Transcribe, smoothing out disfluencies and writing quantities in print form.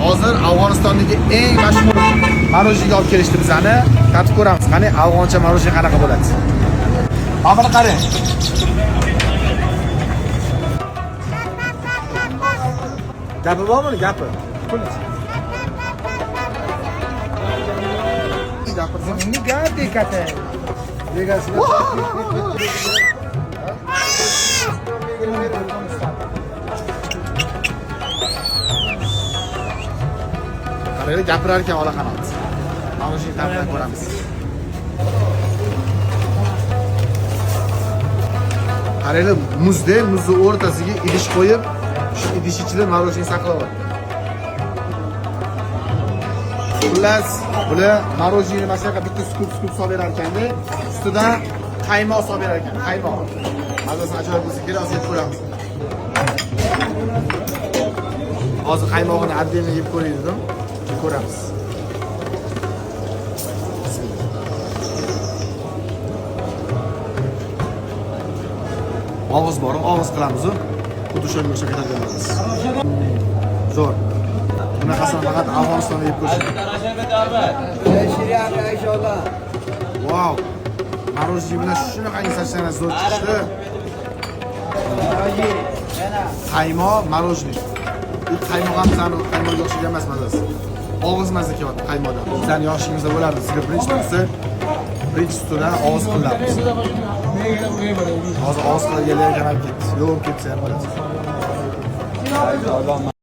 Hozir Afg'onistondagi eng mashhur marojniga olib kelishdi bizani. Tatib ko'ramiz. Qani afg'oncha marojni qanaqa bo'ladi? Mana qarang. Gapi bormi? Gapi. Ini gade kata. Qaraylik, gapirar ekan ola qanot. Mana shu ta'bdan ko'ramiz. Qaraylik, muzni o'rtasiga idish qo'yib, shu idish ichida marojni saqlayapti. Xullas, bular marojni masalan bitta scoop solib berar ekanda, ustidan qaymoq solib berar ekan, qaymoq. Mazasi ajoyib bo'lsa kerak, hozir yeb ko'ramiz. Hozir qaymog'ini отдельно yeb ko'raylik dedim. Ko'ramiz. Og'iz bor, og'iz qilamiz. Xuddi shunga o'xshab ketadiganmiz. Zo'r. Bunaqasini faqat Afg'onistonda yeb ko'rish. Wow. Marojni bilan shunaqangi sachlarni zo'r chiqdi. Qaymoq marojni. Bu qaymoq ham bizani qaymoqga o'xshagan emas mazasi. Og'iz mazza kelyapti qaymoqdan. Bizani yoshingizda bo'lardi. Sizga birinchi tursa, birinchi ustidan og'iz qilamiz. Hozir og'iz qilganlar ekan ketdi. Yo'q ketsa ham bo'ladi.